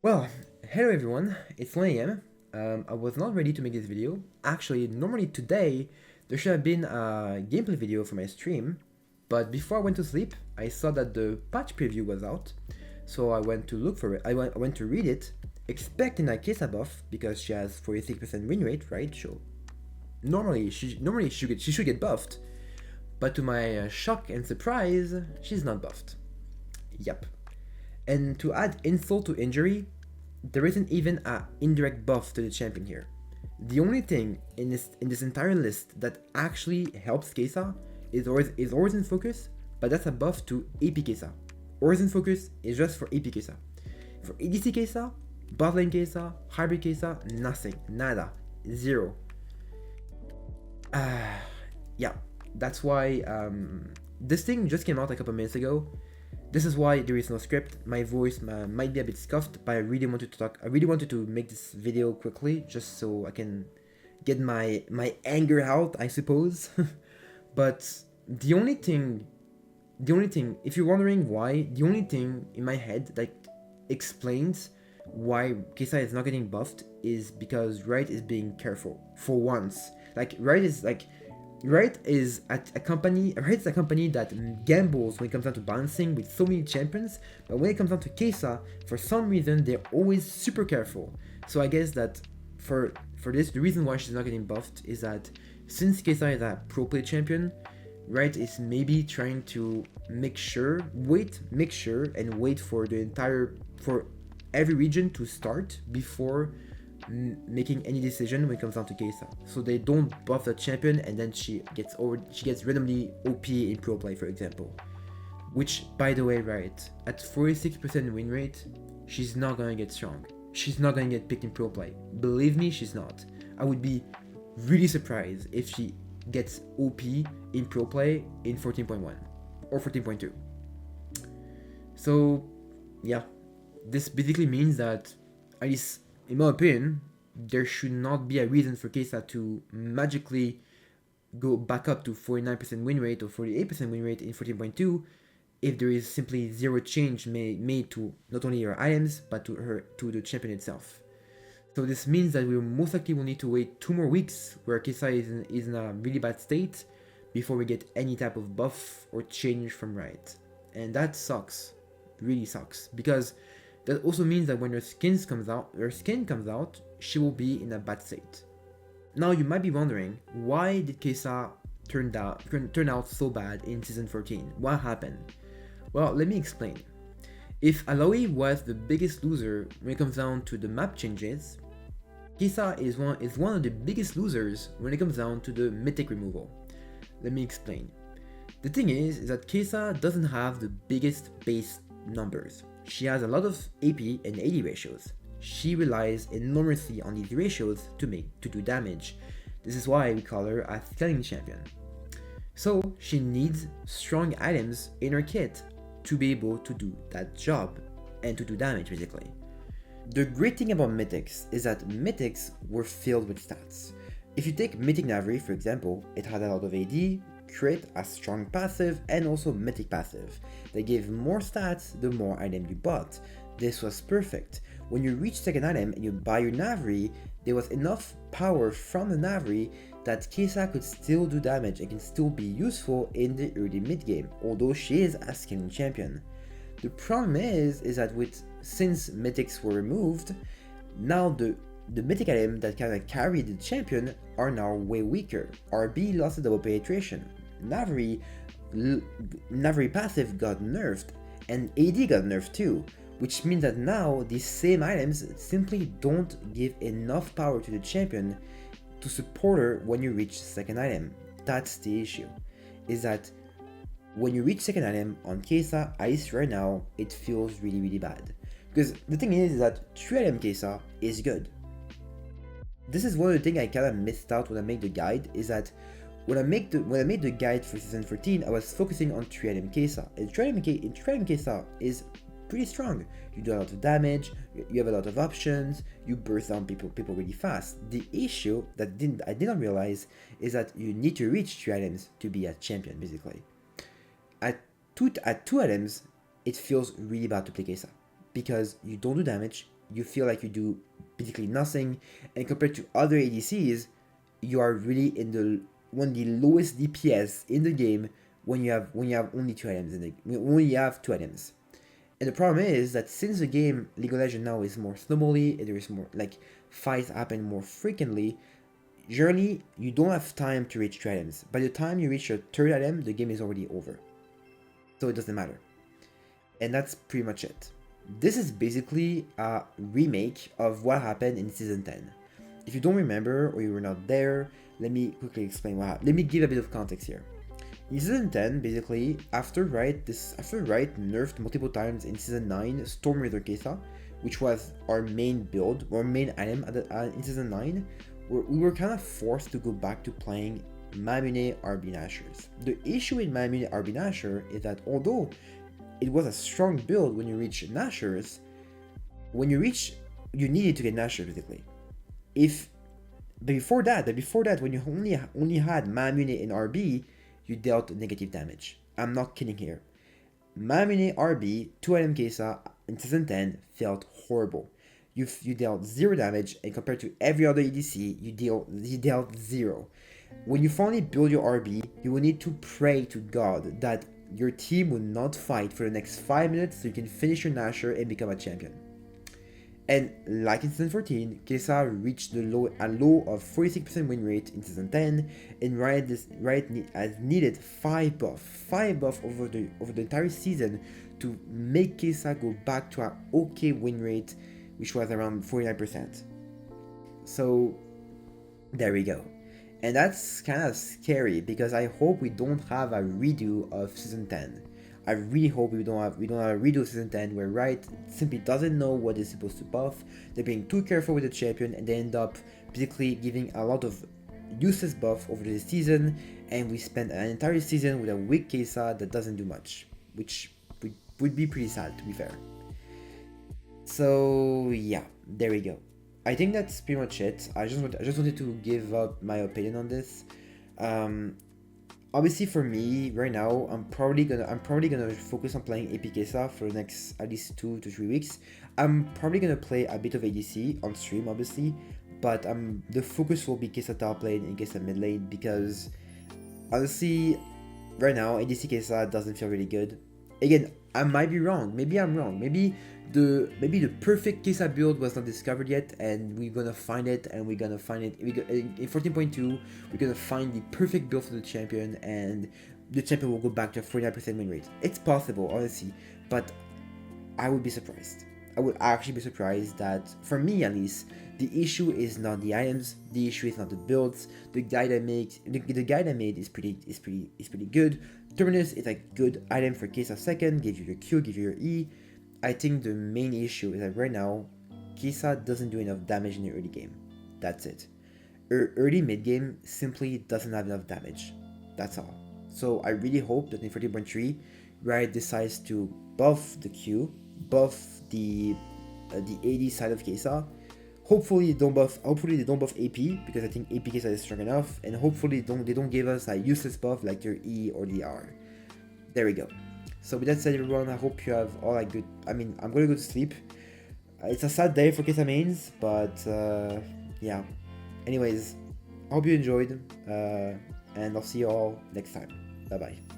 Well, hello everyone, it's 1 a.m. I was not ready to make this video. Actually, normally today there should have been a gameplay video for my stream, but before I went to sleep, I saw that the patch preview was out, so I went to look for it. I went to read it, expecting a Kaisa buff because she has 46% win rate, right? So normally she should get buffed, but to my shock and surprise, she's not buffed. Yep. And to add insult to injury, there isn't even an indirect buff to the champion here. The only thing in this entire list that actually helps Kaisa is Origin Focus, but that's a buff to AP Kaisa. Origin Focus is just for AP Kaisa. For ADC Kaisa, bot lane Kaisa, hybrid Kaisa, nothing, nada, zero. Yeah, that's why this thing just came out a couple minutes ago. This is why there is no script. My voice might be a bit scuffed, but I really wanted to talk. I really wanted to make this video quickly, just so I can get my anger out, I suppose. But the only thing, if you're wondering why, the only thing in my head that explains why Kaisa is not getting buffed is because RIOT is being careful for once. Like RIOT is a company that gambles when it comes down to balancing with so many champions, but when it comes down to Kaisa, for some reason they're always super careful. So I guess that for this, the reason why she's not getting buffed is that since Kaisa is a pro play champion, RIOT is maybe trying to make sure and wait for every region to start before making any decision when it comes down to Kaisa. So they don't buff the champion and then she gets randomly OP in pro play, for example. Which, by the way, right, at 46% win rate, she's not gonna get strong. She's not gonna get picked in pro play. Believe me, she's not. I would be really surprised if she gets OP in pro play in 14.1 or 14.2. So yeah, this basically means that, at least in my opinion, there should not be a reason for Kaisa to magically go back up to 49% win rate or 48% win rate in 14.2 if there is simply zero change made to not only her items but to the champion itself. So this means that we most likely will need to wait 2 more weeks where Kaisa is in a really bad state before we get any type of buff or change from RIOT. And that sucks, really sucks, because that also means that when her skin comes out, she will be in a bad state. Now you might be wondering, why did Kaisa turn out so bad in season 14? What happened? Well, let me explain. If Aloy was the biggest loser when it comes down to the map changes, Kaisa is one of the biggest losers when it comes down to the mythic removal. Let me explain. The thing is that Kaisa doesn't have the biggest base numbers. She has a lot of AP and AD ratios. She relies enormously on these ratios to do damage. This is why we call her a scaling champion. So she needs strong items in her kit to be able to do that job and to do damage, basically. The great thing about mythics is that mythics were filled with stats. If you take Mythic Navary, for example, it had a lot of AD, crit, a strong passive, and also mythic passive. They gave more stats the more item you bought. This was perfect. When you reach second item and you buy your Navary, there was enough power from the Navary that Kaisa could still do damage and can still be useful in the early mid game, although she is a scaling champion. The problem is that since mythics were removed, now the mythic item that kind of carried the champion are now way weaker. RB lost the double penetration. Navary passive got nerfed, and AD got nerfed too, which means that now these same items simply don't give enough power to the champion to support her when you reach second item. That's the issue, is that when you reach second item on Kaisa, at least right now, it feels really bad. Because the thing is that 3 item Kaisa is good. This is one of the things I kind of missed out when I made the guide, is that when I made the guide for season 14, I was focusing on 3 item Kaisa. And 3 item Kaisa is pretty strong. You do a lot of damage, you have a lot of options, you burst down people really fast. The issue that I did not realize is that you need to reach 3 items to be a champion, basically. At 2 items, it feels really bad to play Kaisa, because you don't do damage, you feel like you do basically nothing, and compared to other ADCs, you are really in the one of the lowest DPS in the game when you have only two items in the when you have two items. And the problem is that since the game League of Legends now is more snowbally, and there is more like fights happen more frequently, generally you don't have time to reach two items. By the time you reach your third item, the game is already over. So it doesn't matter. And that's pretty much it. This is basically a remake of what happened in Season 10. If you don't remember or you were not there, let me quickly explain what happened. Let me give a bit of context here. In Season 10, basically, after RIOT nerfed multiple times in Season 9 Storm Raider Kaisa, which was our main build, or main item in Season 9, we were kind of forced to go back to playing Mamune RB Nashers. The issue with Mamune RB Nasher is that although it was a strong build when you reach Nashers, you needed to get Nashers basically. Before that, when you only had Mamune in RB, you dealt negative damage. I'm not kidding here. Mamune RB 2 item Kaisa in Season 10 felt horrible. You dealt 0 damage, and compared to every other EDC, you dealt 0. When you finally build your RB, you will need to pray to God that your team will not fight for the next 5 minutes so you can finish your Nasher and become a champion. And like in Season 14, Kaisa reached a low of 46% win rate in Season 10, and RIOT has needed 5 buff over the entire season to make Kaisa go back to an okay win rate, which was around 49%. So there we go. And that's kind of scary because I hope we don't have a redo of Season 10. I really hope we don't have a redo of Season 10 where RIOT simply doesn't know what is supposed to buff. They're being too careful with the champion, and they end up basically giving a lot of useless buff over the season, and we spend an entire season with a weak Kaisa that doesn't do much, which would be pretty sad, to be fair. So yeah, there we go. I think that's pretty much it. I just wanted to give up my opinion on this. Obviously for me right now, I'm probably gonna focus on playing AP Kaisa for the next at least 2 to 3 weeks. I'm probably gonna play a bit of ADC on stream, obviously, but the focus will be Kaisa top lane and Kaisa mid lane, because honestly, right now ADC Kaisa doesn't feel really good. Again, I might be wrong. Maybe I'm wrong. Maybe the perfect Kaisa build was not discovered yet, and we're gonna find it, and we're gonna find it in 14.2. We're gonna find the perfect build for the champion, and the champion will go back to a 49% win rate. It's possible, honestly, but I would be surprised. I would actually be surprised that, for me at least, the issue is not the items. The issue is not the builds. The guide I made is pretty good. Terminus is a good item for Kaisa second. Gives you your Q, gives you your E. I think the main issue is that right now, Kaisa doesn't do enough damage in the early game. That's it. Early mid game simply doesn't have enough damage. That's all. So I really hope that in 14.3, RIOT decides to buff the Q, buff the AD side of Kaisa. Hopefully they don't buff AP, because I think AP Kaisa is strong enough, and hopefully they don't give us a useless buff like your E or the R. There we go. So with that said, everyone, I hope you have all a good... I'm gonna go to sleep. It's a sad day for Kaisa mains, but yeah. Anyways, I hope you enjoyed, and I'll see you all next time. Bye bye.